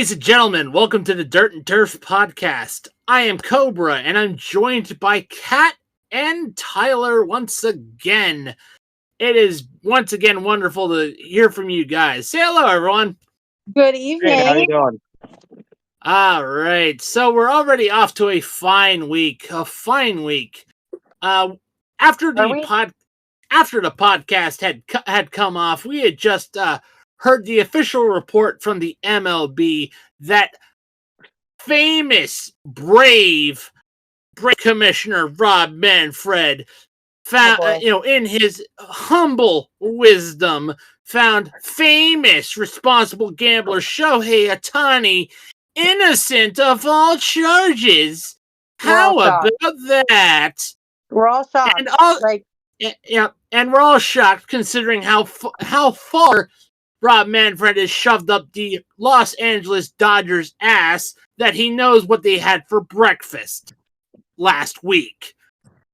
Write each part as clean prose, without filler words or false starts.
Ladies and gentlemen, welcome to the Dirt and Turf podcast. I am Cobra, and I'm joined by Cat and Tylor once again. It is once again wonderful to hear from you guys. Say hello, everyone. Good evening. Hey, how you doing? All right, so we're already off to a fine week. After the podcast had come off, we had just heard the official report from the MLB that famous brave commissioner Rob Manfred found, in his humble wisdom, found famous responsible gambler Shohei Ohtani innocent of all charges. How about that? We're all shocked. And we're all shocked considering how far Rob Manfred has shoved up the Los Angeles Dodgers' ass that he knows what they had for breakfast last week.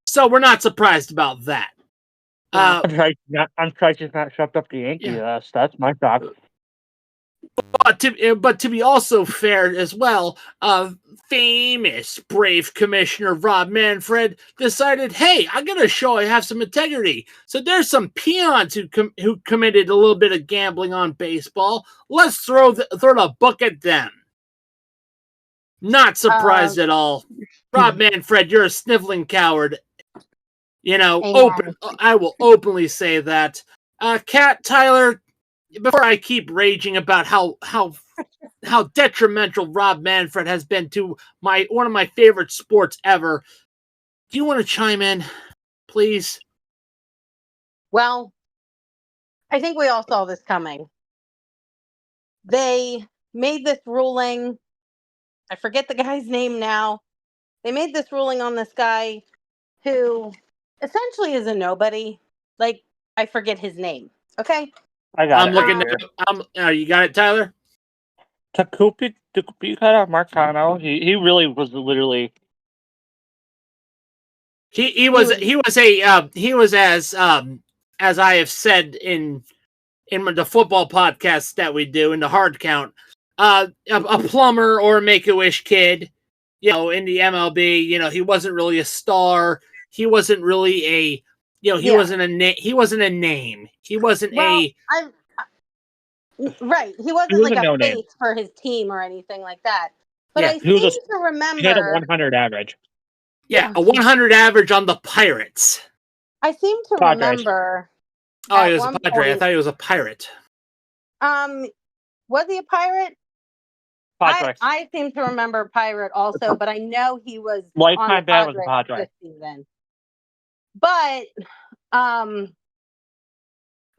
So we're not surprised about that. I'm surprised he's not shoved up the Yankees' ass. That's my shock. But to be also fair as well, famous brave commissioner Rob Manfred decided, hey, I'm gonna show I have some integrity. So there's some peons who committed a little bit of gambling on baseball. Let's throw the book at them. Not surprised at all. Rob Manfred, you're a sniveling coward. I will openly say that. Cat, Tylor, before I keep raging about how detrimental Rob Manfred has been to one of my favorite sports ever, do you want to chime in, please? Well, I think we all saw this coming. They made this ruling. I forget the guy's name now. They made this ruling on this guy who essentially is a nobody. I forget his name. Okay? I got it. You got it, Tylor? Takupi Marcano. He really was literally. He was as I have said in the football podcasts that we do in the hard count, a plumber or a Make-A-Wish kid, in the MLB. He wasn't really a star. He wasn't really wasn't a name. He wasn't a name. He wasn't right. He wasn't a face for his team or anything like that. But I seem to remember he had a 100 average. Yeah, a 100 average on the Pirates. I seem to remember. Oh, he was a Padre. I thought he was a pirate. Was he a pirate? I seem to remember pirate also, but I know he was lifetime bad was a Padre this season. But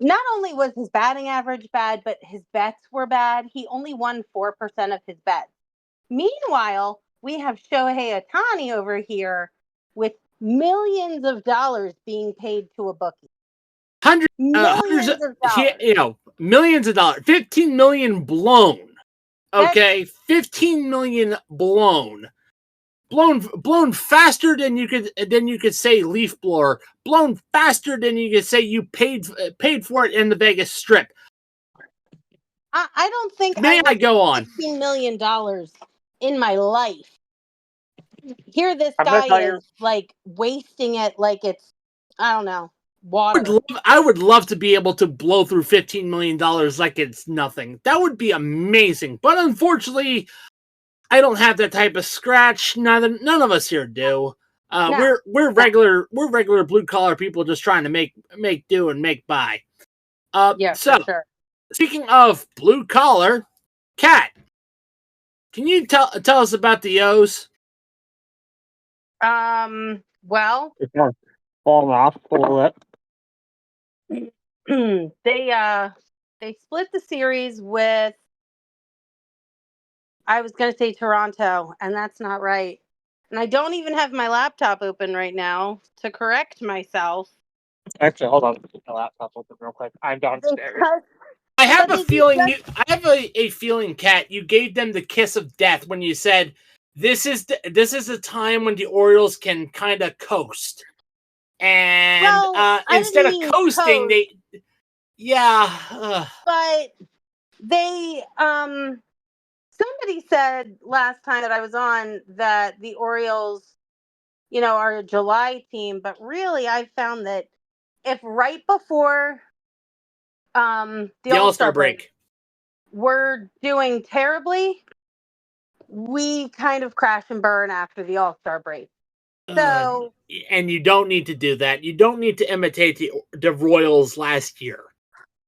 not only was his batting average bad, but his bets were bad. He only won 4% of his bets. Meanwhile, we have Shohei Ohtani over here with millions of dollars being paid to a bookie. Millions of dollars. Millions of dollars. 15 million blown. Okay, 15 million blown. Blown faster than you could say leaf blower. Blown faster than you could say you paid for it in the Vegas Strip. I don't think I go on $15 million in my life. Here, this guy is wasting it like it's, I don't know, water. I would love to be able to blow through $15 million like it's nothing. That would be amazing. But unfortunately, I don't have that type of scratch. None of us here do. No. We're regular blue collar people just trying to make do and make by. For sure. Speaking of blue collar, Cat, can you tell us about the O's? Well, falling off a little bit. They split the series with, I was going to say Toronto, and that's not right. And I don't even have my laptop open right now to correct myself. Actually, hold on. Get my laptop open real quick. I'm downstairs. I have a feeling, Kat, you gave them the kiss of death when you said this is the time when the Orioles can kind of coast. And instead of coasting, but they Somebody said last time that I was on that the Orioles, are a July team, but really I found that if right before the The All-Star All-Star break break. we're doing terribly, we kind of crash and burn after the All-Star break. So, And you don't need to do that. You don't need to imitate the Royals last year,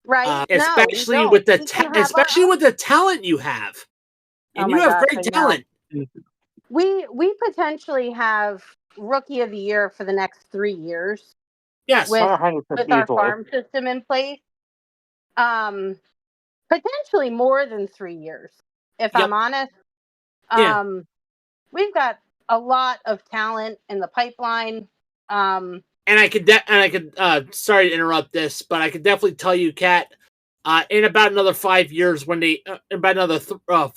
right? No, we especially don't. with the We can have our own. with the talent you have, Oh and you my have gosh, great I know. talent. We potentially have Rookie of the Year for the next 3 years Yes, with 100% with our easily. farm system in place. Potentially more than 3 years, if Yep. I'm honest. Yeah. We've got a lot of talent in the pipeline. And I could sorry to interrupt this, but I could definitely tell you, Kat, in about another 5 years, when they about another 4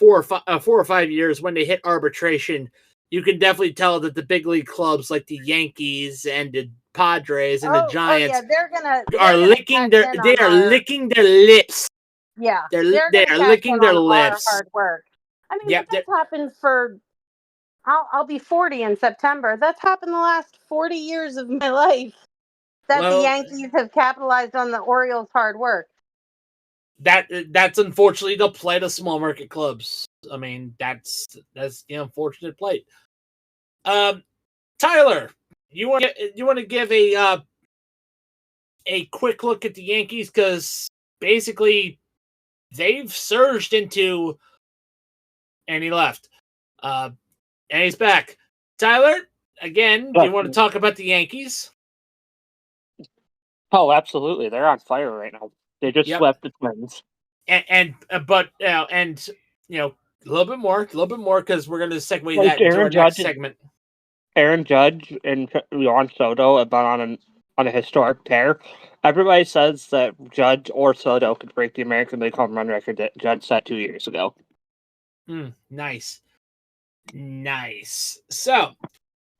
or 5 years when they hit arbitration, you can definitely tell that the big league clubs like the Yankees and the Padres and the Oh yeah, Giants they're gonna licking cash in on our licking their lips. yeah. They They're gonna are cash licking in their on our lips. hard work. I mean, but Yep. that's happened for. I'll be 40 in September. That's happened the last 40 years of my life. That the Well, Yankees have capitalized on the Orioles' hard work. that's unfortunately the plight of small market clubs. I mean, that's the unfortunate plight. Tyler, you want to give a quick look at the Yankees, because basically they've surged into, and he left, and he's back. Tyler, again, do you want to talk about the Yankees? Oh, absolutely. They're on fire right now. They just swept the Twins. And a little bit more, because we're going to segue that into our next segment. Aaron Judge and Juan Soto have been on a historic tear. Everybody says that Judge or Soto could break the American League home run record that Judge set 2 years ago. Nice. So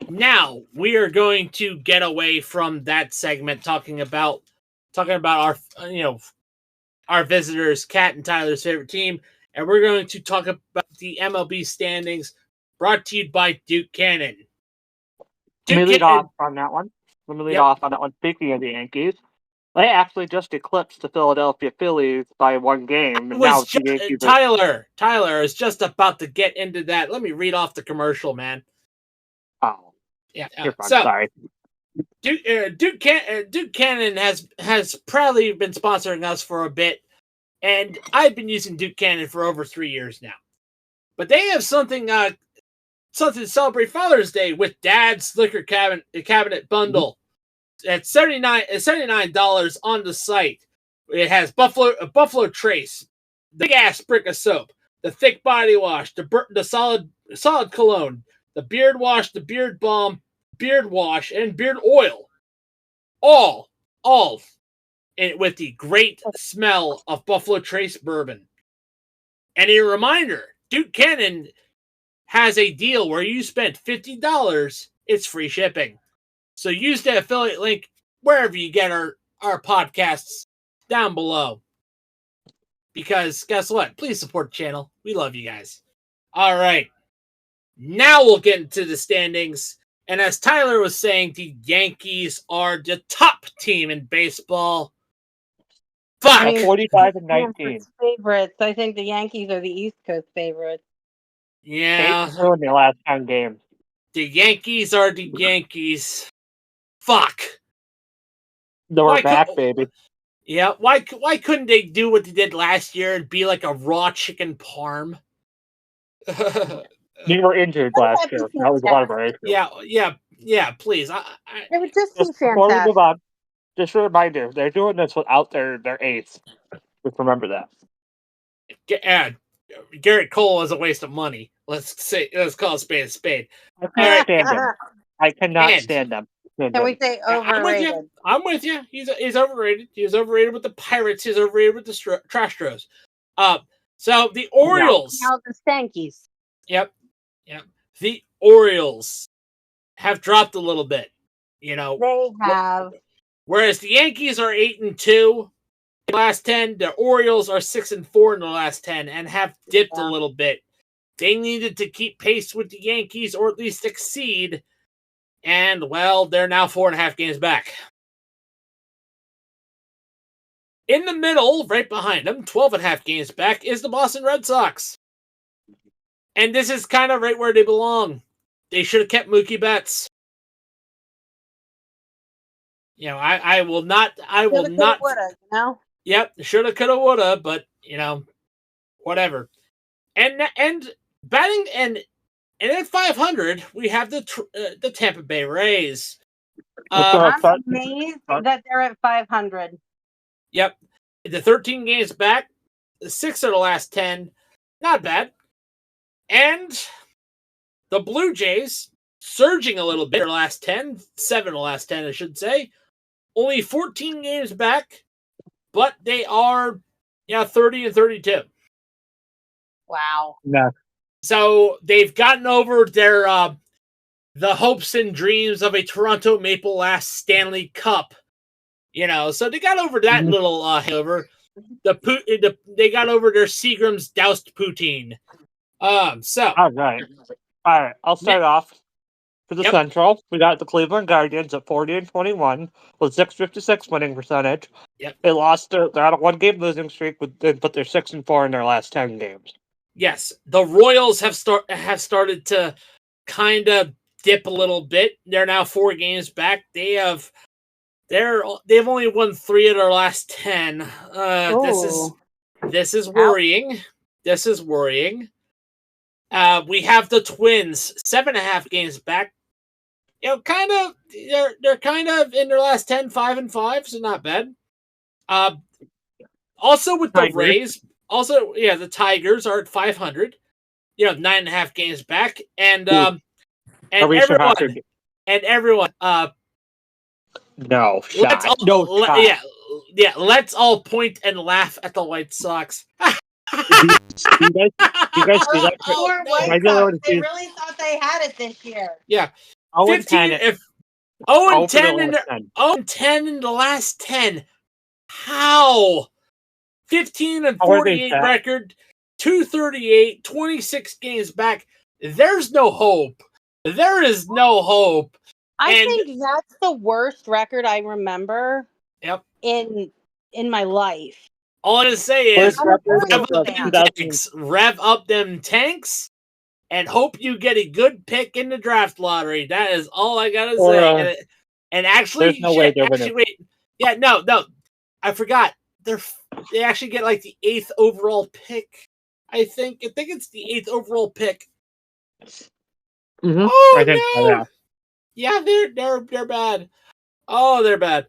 now we are going to get away from that segment, talking about our our visitors, Kat and Tyler's favorite team, and we're going to talk about the MLB standings, brought to you by Duke Cannon. Let me lead off on that one. Speaking of the Yankees, they actually just eclipsed the Philadelphia Phillies by 1 game. And now the Yankees Tyler is just about to get into that. Let me read off the commercial, man. Oh, yeah. Sorry. Duke Cannon has proudly been sponsoring us for a bit, and I've been using Duke Cannon for over 3 years now. But they have something to celebrate Father's Day with Dad's Liquor Cabinet bundle. At $79 on the site. It has Buffalo Trace, the big ass brick of soap, the thick body wash, the solid cologne, the beard wash, the beard balm, beard wash, and beard oil. All with the great smell of Buffalo Trace bourbon. And a reminder, Duke Cannon has a deal where you spend $50, it's free shipping. So use the affiliate link wherever you get our podcasts down below. Because guess what? Please support the channel. We love you guys. All right. Now we'll get into the standings. And as Tyler was saying, the Yankees are the top team in baseball. Fuck! I mean, 45-19. Favorites. I think the Yankees are the East Coast favorites. Yeah. 8-2 in the last 10 games. The Yankees are the Yankees. Fuck. We're back, baby. Yeah, why couldn't they do what they did last year and be like a raw chicken parm? We were injured last year. That was one of our issues. Yeah, please. It would just be fantastic. Before we move on, just a reminder, they're doing this without their ace. Just remember that. Garrett Cole is a waste of money. Let's call a spade a spade. I can't stand them. I cannot stand them. Can we say overrated? I'm with you. He's overrated. He's overrated with the Pirates. He's overrated with the Trastros. So the Orioles. Now the Stankies. Yep. The Orioles have dropped a little bit. They have. Whereas the Yankees are 8-2 in the last 10, the Orioles are 6-4 in the last 10 and have dipped a little bit. they needed to keep pace with the Yankees or at least exceed. And, well, they're now 4.5 games back. In the middle, right behind them, 12.5 games back, is the Boston Red Sox. And this is kind of right where they belong. They should have kept Mookie Betts. I will not. Woulda, Yep, shoulda, coulda, woulda, but whatever. And batting and at 500, we have the Tampa Bay Rays. I'm amazed that they're at 500. Yep, the 13 games back, 6 of the last 10, not bad. And the Blue Jays surging a little bit. Their last 10, 7 of the last 10, I should say. Only 14 games back, but they are 30 and 32. Wow. No. So they've gotten over their the hopes and dreams of a Toronto Maple last Stanley Cup. So they got over that little hangover. They got over their Seagram's doused poutine. So all right. I'll start off for the Central. We got the Cleveland Guardians at 40-21 with 656 winning percentage. Yep. They lost. They're on a 1-game losing streak, but they're 6-4 in their last 10 games. Yes, the Royals have started to kind of dip a little bit. They're now 4 games back. They've only won 3 of their last 10. This is worrying. This is worrying. We have the Twins, 7.5 games back. They're kind of in their last 10, 5-5, so not bad. Also with the Rays, the Tigers are at 500. 9.5 games back, and everyone. No shot. Let's all point and laugh at the White Sox. You guys see that? They really thought they had it this year. Yeah. 0-10 10 in the last 10. How? 15-48 record, 238, 26 games back. There's no hope. There is no hope. I think that's the worst record I remember. Yep. In my life. All I gotta say is rev up them tanks and hope you get a good pick in the draft lottery. That is all I gotta say. And actually, there's no way they're winning. Wait. Yeah, no. I forgot. They actually get like the 8th overall pick. I think it's the 8th overall pick. Mm-hmm. Oh no! Yeah, they're bad. Oh, they're bad.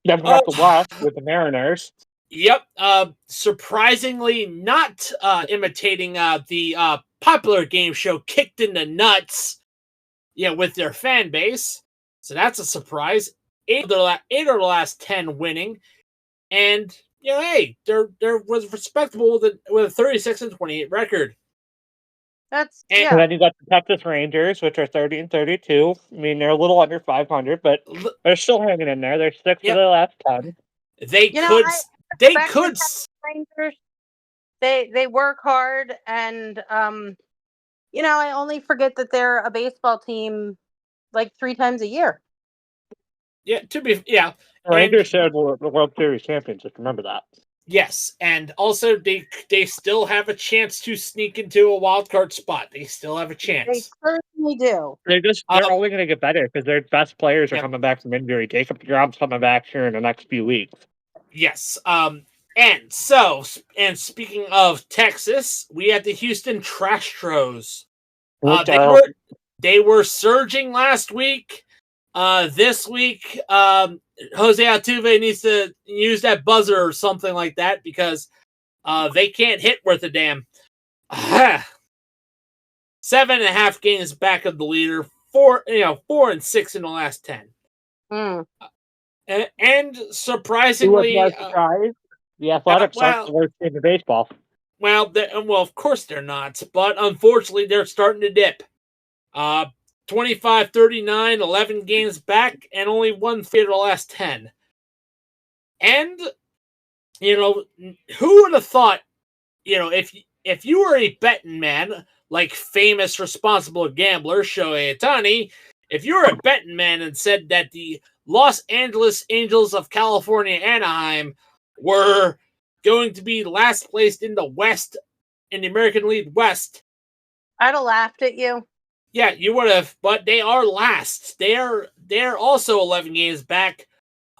Then we have the West with the Mariners. Yep. Surprisingly, not imitating the popular game show Kicked in the Nuts. With their fan base. So that's a surprise. 8 of the last 10 winning, and hey, they're was respectable with a 36-28 record. And then you got the Texas Rangers, which are 30-32. I mean, they're a little under 500, but they're still hanging in there. They're 6 of the last 10. They could. Rangers. They work hard, and I only forget that they're a baseball team like 3 times a year. The Rangers shared the World Series championship. Remember that. Yes, and also they still have a chance to sneak into a wild card spot. They still have a chance. They certainly do. They're only going to get better because their best players are coming back from injury. Jacob DeGrom's coming back here in the next few weeks. Yes. And speaking of Texas, we had the Houston Trastros. They were surging last week. This week, Jose Altuve needs to use that buzzer or something like that because they can't hit worth a damn. 7.5 games back of the leader. 4-6 in the last 10. And surprisingly, the Athletics aren't the worst team in baseball. Well, of course they're not, but unfortunately they're starting to dip. 25-39, 11 games back, and only won 3 of the last 10. And, who would have thought, if you were a betting man, like famous responsible gambler Shohei Ohtani, if you're a betting man and said that the Los Angeles Angels of California Anaheim were going to be last placed in the West, in the American League West, I'd have laughed at you. yeah, you would have, but they are last. They're also 11 games back,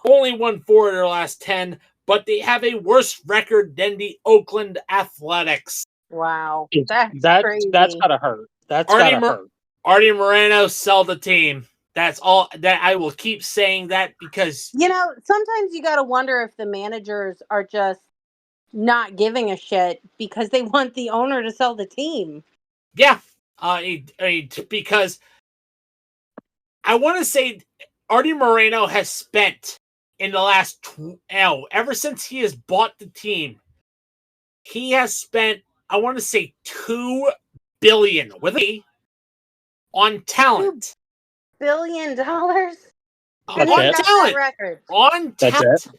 only won 4 of their last 10, but they have a worse record than the Oakland Athletics. Wow, That's crazy. gotta hurt. That's gotta hurt. Artie Moreno, sell the team. That's all that I will keep saying that, because sometimes you got to wonder if the managers are just not giving a shit because they want the owner to sell the team. yeah, because I want to say Artie Moreno has spent in the last ever since he has bought the team, he has spent, I want to say, $2 billion with me on talent. $2 billion That's on it. talent. Record. On That's talent. it.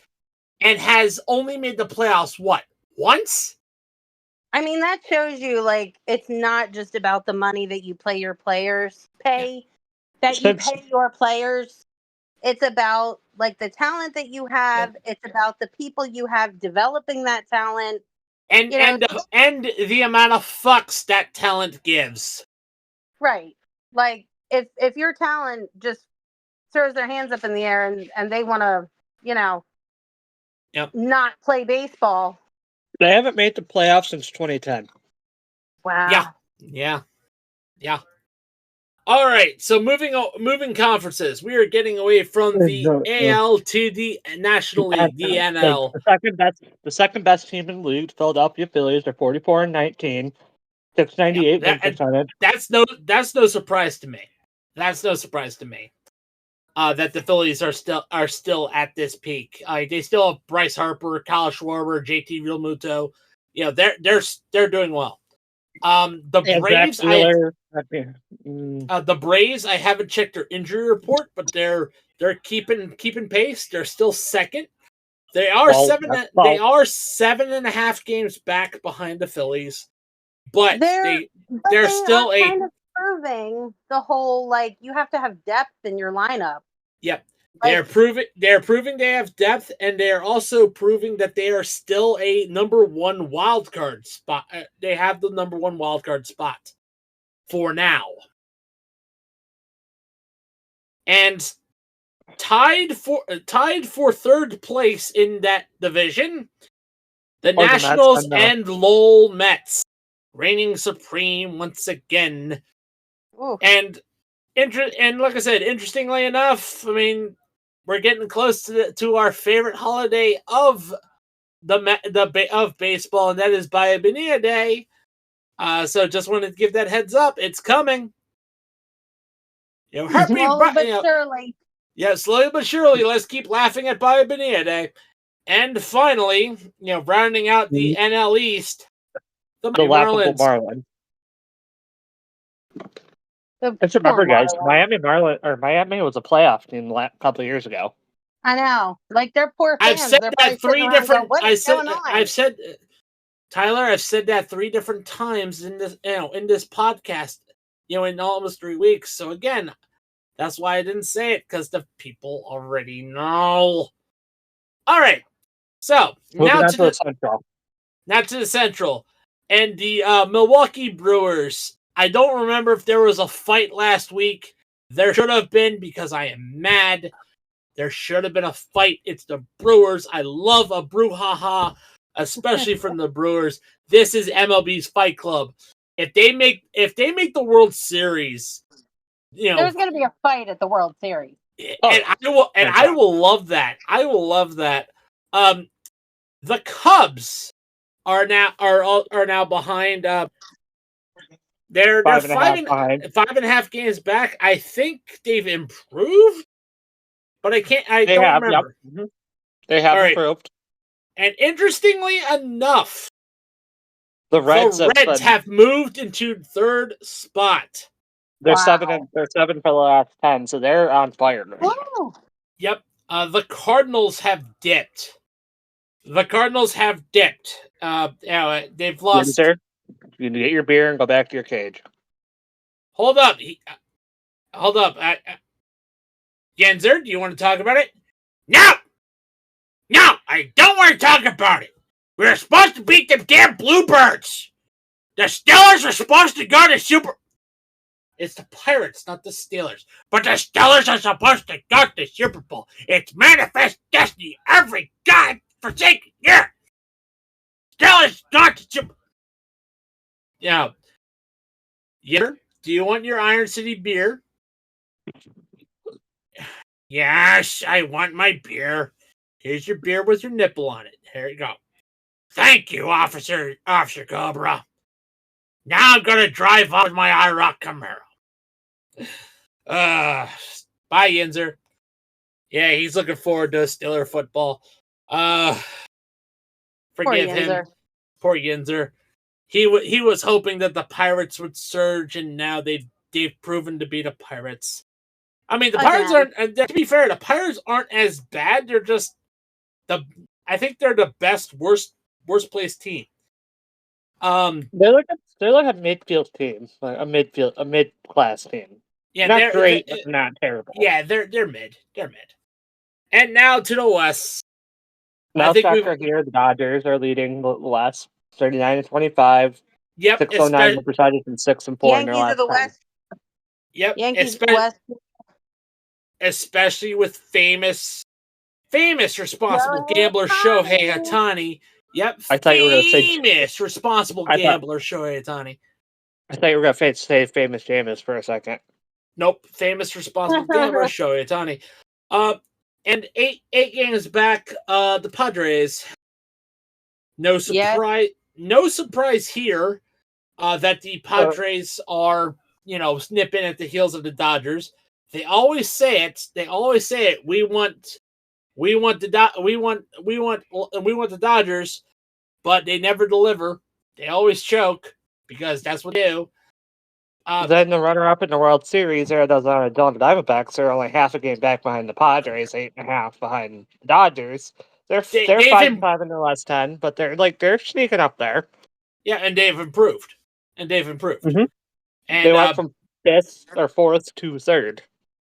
And has only made the playoffs, what, once? I mean, that shows you, like, it's not just about the money that you pay your players, you pay your players. It's about, like, the talent that you have. Yeah. It's about the people you have developing that talent. And the amount of fucks that talent gives. Right. Like, if your talent just throws their hands up in the air and they want to, not play baseball. They haven't made the playoffs since 2010. Wow. Yeah. All right, so moving conferences. We are getting away from the AL to the National League, the NL. The second best team in the league, Philadelphia Phillies, are 44-19, 698 win percentage. That's no surprise to me. That's no surprise to me. That the Phillies are still at this peak. They still have Bryce Harper, Kyle Schwarber, JT Realmuto. They're doing well. The Braves, the Braves, I haven't checked their injury report, but they're keeping pace. They're still second. They are 7.5 games back behind the Phillies, but they're still kind of proving the whole, like, you have to have depth in your lineup. Yep. They're proving they have depth, and they are also proving that they are still a number one wild card spot. They have the number one wild card spot for now. And tied for third place in that division, the Nationals and Lowell Mets, reigning supreme once again. Ooh. And like I said, interestingly enough, I mean, we're getting close to our favorite holiday of of baseball, and that is Baya Bonilla Day. So just wanted to give that heads up. It's coming. Slowly but surely. Yeah, slowly but surely. Let's keep laughing at Baya Bonilla Day. And finally, rounding out the NL East, the laughable Marlins. Let's remember, guys, Miami was a playoff team a couple of years ago. I know, like, they're poor fans. I've said that 3 different. I've said, Tyler, I've said that 3 different times in this podcast. In almost 3 weeks. So again, that's why I didn't say it, because the people already know. All right, so now to the Central. Now to the Central, and the Milwaukee Brewers. I don't remember if there was a fight last week. There should have been, because I am mad. There should have been a fight. It's the Brewers. I love a brouhaha, especially from the Brewers. This is MLB's Fight Club. If they make the World Series, there's going to be a fight at the World Series. And I will love that. I will love that. The Cubs are now behind. They're 5.5 games back. I think they've improved, but I don't remember. Yep. They have improved. And interestingly enough, the Reds have moved into third spot. They're 7 for the last 10, so they're on fire. Wow. Yep. The Cardinals have dipped. They've lost. You can get your beer and go back to your cage. Hold up. Hold up. Yenzer, do you want to talk about it? No! No, I don't want to talk about it. We were supposed to beat them damn Bluebirds. The Steelers were supposed to go to Super... It's the Pirates, not the Steelers. But the Steelers are supposed to go to Super Bowl. It's manifest destiny every godforsaken year. Steelers not to Super... Yeah. Yenzer, do you want your Iron City beer? Yes, I want my beer. Here's your beer with your nipple on it. Here you go. Thank you, Officer Cobra. Now I'm gonna drive off with my IROC Camaro. Bye, Yenzer. Yeah, he's looking forward to Steeler football. Forgive him. Poor Yenzer. He was hoping that the Pirates would surge, and now they've proven to be the Pirates. I mean, the Pirates aren't. To be fair, the Pirates aren't as bad. They're just I think they're the worst placed team. They're like a midfield team, like a mid class team. Yeah, not great, but not terrible. Yeah, they're mid. They're mid. And now to the West. Now soccer here, the Dodgers are leading the West, 39-25. Yep, 609 were presided in 6-4 in their last Yankees of the West. Yep, Yankees of the West. Especially with famous responsible gambler Shohei Ohtani. Yep, I thought you were going to say famous responsible gambler Shohei Ohtani. I thought you were going to say famous Jameis for a second. Nope, famous responsible gambler Shohei Ohtani. And eight games back, the Padres. No surprise here that the Padres are, snipping at the heels of the Dodgers. They always say it. We want the Dodgers, but they never deliver. They always choke because that's what they do. Then the runner-up in the World Series, Arizona Diamondbacks, are only half a game back behind the Padres, 8.5 behind the Dodgers. They're 5-5 in their last 10, but they're sneaking up there. Yeah, and they've improved. Mm-hmm. And they went from 5th or 4th to 3rd.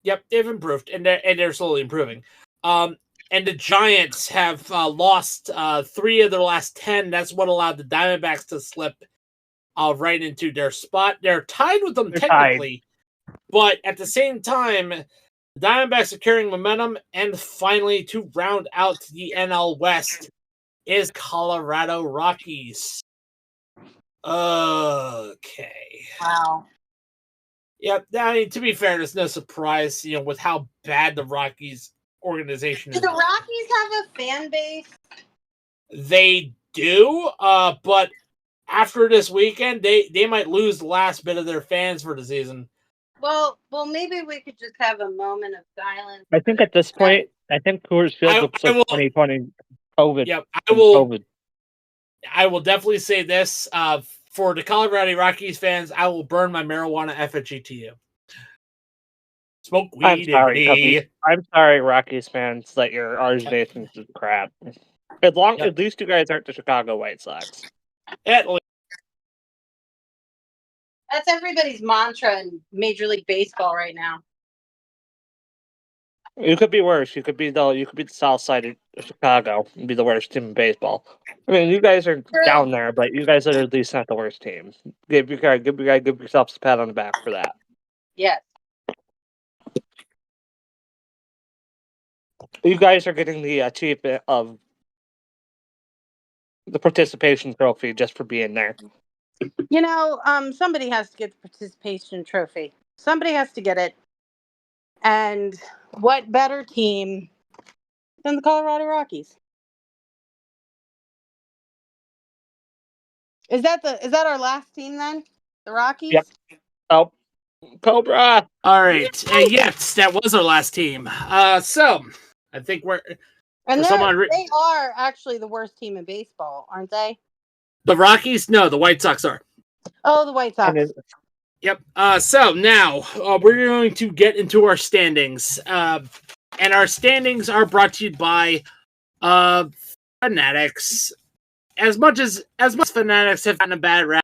Yep, they've improved, and they're slowly improving. And the Giants have lost 3 of their last 10. That's what allowed the Diamondbacks to slip right into their spot. They're tied with them technically, but at the same time, the Diamondbacks are carrying momentum. And finally, to round out the NL West is Colorado Rockies. Okay. Wow. Yeah, I mean, to be fair, there's no surprise, with how bad the Rockies organization is. Do the Rockies have a fan base? They do, but after this weekend, they might lose the last bit of their fans for the season. Well, maybe we could just have a moment of silence. I think at this point, Coors Field looks like 2020 COVID. Yep, I will definitely say this. For the Colorado Rockies fans, I will burn my marijuana effigy to you. Smoke weed. I'm sorry, Rockies fans, that your organization is crap. At least you guys aren't the Chicago White Sox. At least. That's everybody's mantra in Major League Baseball right now. You could be worse. You could be the South Side of Chicago and be the worst team in baseball. I mean, you guys are down there, but you guys are at least not the worst team. Give yourself a pat on the back for that. Yes. You guys are getting the achievement of the participation trophy just for being there. Somebody has to get the participation trophy. Somebody has to get it. And what better team than the Colorado Rockies? Is that our last team then? The Rockies? Yep. Oh, Cobra. All right. Yes, that was our last team. So I think we're. And they are actually the worst team in baseball, aren't they? The Rockies? No, the White Sox are. Oh, the White Sox. Yep. So now we're going to get into our standings. And our standings are brought to you by Fanatics. As much Fanatics have gotten a bad rap,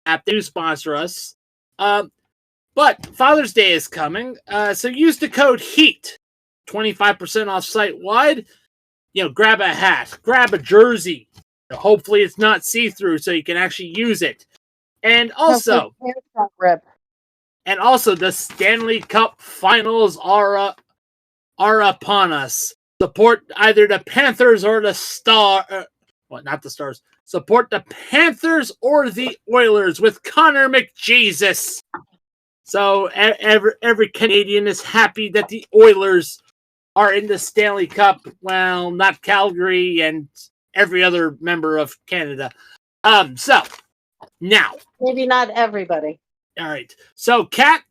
app. They do sponsor us. But Father's Day is coming, so use the code HEAT, 25% off site-wide. Grab a hat, grab a jersey. Hopefully it's not see-through so you can actually use it. And also, the Stanley Cup Finals are upon us. Support either the Panthers or the not the Stars. Support the Panthers or the Oilers with Connor McJesus. So every Canadian is happy that the Oilers are in the Stanley Cup. Well, not Calgary and every other member of Canada. So now, maybe not everybody. All right. So, Kat,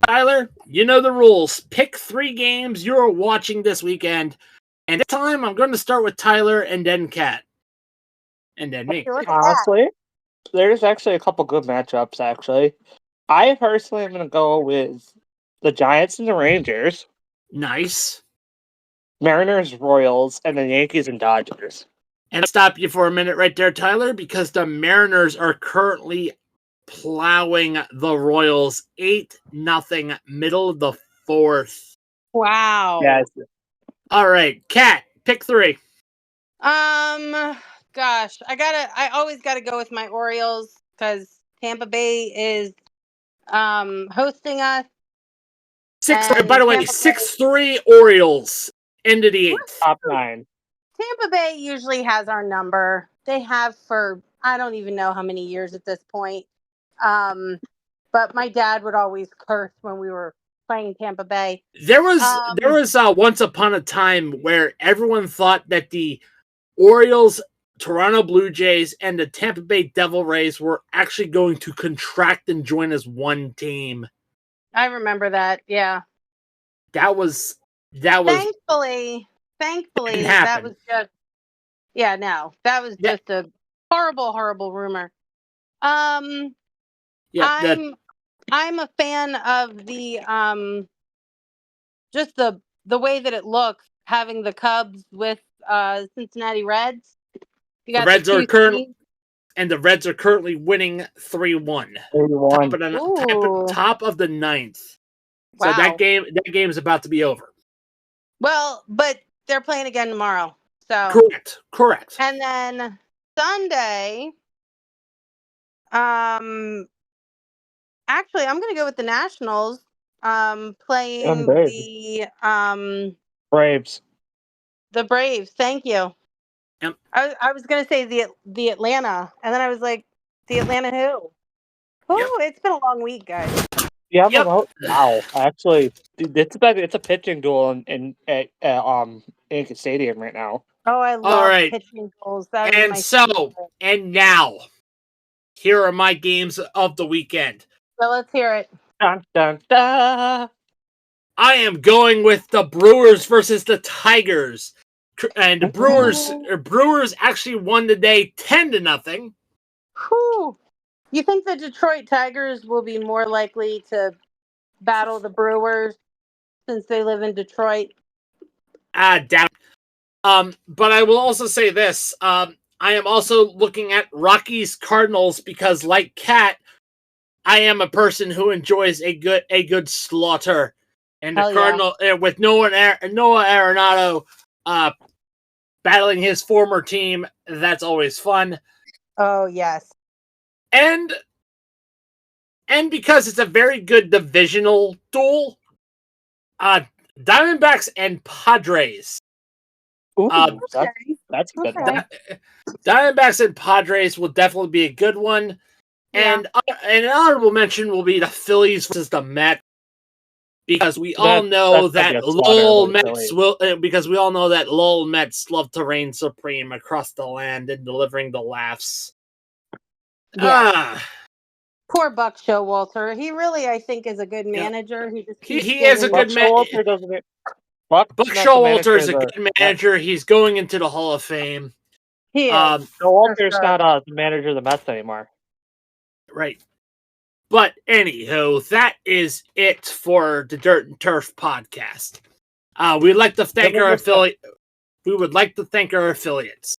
Tyler, you know the rules. Pick 3 games you're watching this weekend. And this time, I'm going to start with Tyler and then Kat. And then me. Honestly, there's actually a couple good matchups, actually. I personally am going to go with the Giants and the Rangers. Nice. Mariners, Royals, and the Yankees and Dodgers. And I'll stop you for a minute right there, Tyler, because the Mariners are currently plowing the Royals 8-0, middle of the 4th. Wow. Yes. All right, Kat, pick 3. Gosh, I always gotta go with my Orioles because Tampa Bay is hosting us. 6-3. By the way, 6-3 Orioles into the 8th. Top 9. Tampa Bay usually has our number. They have for I don't even know how many years at this point. But my dad would always curse when we were playing Tampa Bay. There was once upon a time where everyone thought that the Orioles, Toronto Blue Jays, and the Tampa Bay Devil Rays were actually going to contract and join as one team. I remember that. Yeah. That was. Thankfully, that was just. Yeah, no, that was just a horrible, horrible rumor. I'm a fan of the just the way that it looks, having the Cubs with Cincinnati Reds. You got the Reds are currently winning 3-1. Top of the 9th. Wow. So that game is about to be over. Well, but they're playing again tomorrow. So correct. And then Sunday, actually, I'm going to go with the Nationals playing the Braves. The Braves. Thank you. Yep. I was going to say the Atlanta, and then I was like, the Atlanta who? Yep. It's been a long week, guys. Yeah, wow. Actually, it's a pitching duel in Yankee Stadium right now. Oh, I love pitching duels. And now, here are my games of the weekend. So let's hear it. Dun, dun, dun. I am going with the Brewers versus the Tigers. And the Brewers actually won today 10-0. Whew. You think the Detroit Tigers will be more likely to battle the Brewers since they live in Detroit? Doubt. But I will also say this. I am also looking at Rockies Cardinals because, like Kat, I am a person who enjoys a good slaughter. And the Cardinal with Noah Arenado battling his former team, that's always fun. Oh, yes. And because it's a very good divisional duel, Diamondbacks and Padres. Ooh, that's a good one. Diamondbacks and Padres will definitely be a good one. Yeah. And an honorable mention will be the Phillies versus the Mets. Because we all know that Lowell Mets love to reign supreme across the land and delivering the laughs. Yeah. Poor Buck Showalter. He really, I think, is a good manager. He is a good manager. Buck Showalter is a good manager. He's going into the Hall of Fame. He is. Showalter's not the manager of the Mets anymore. Right. But anywho, that is it for the Dirt and Turf podcast. We'd like to thank our affiliate. We would like to thank our affiliates,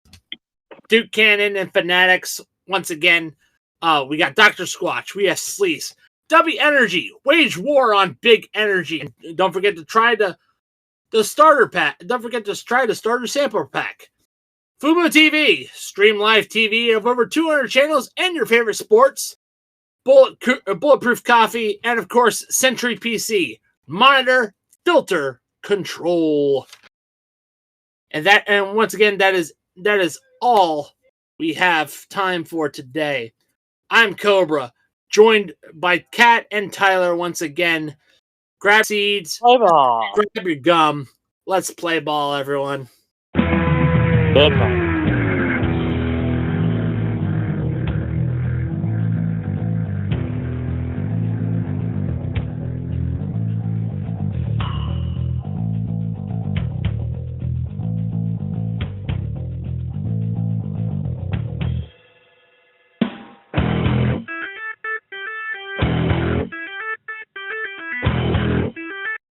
Duke Cannon and Fanatics. Once again, We got Dr. Squatch. We have Sleaze. W Energy. Wage war on big energy. And don't forget to try the starter pack. Don't forget to try the starter sample pack. Fubo TV. Stream live TV of over 200 channels and your favorite sports. Bulletproof Coffee. And, of course, Century PC. Monitor, filter, control. And once again, that is all we have time for today. I'm Cobra, joined by Cat and Tylor once again. Grab seeds, grab your gum. Let's play ball, everyone. Good night.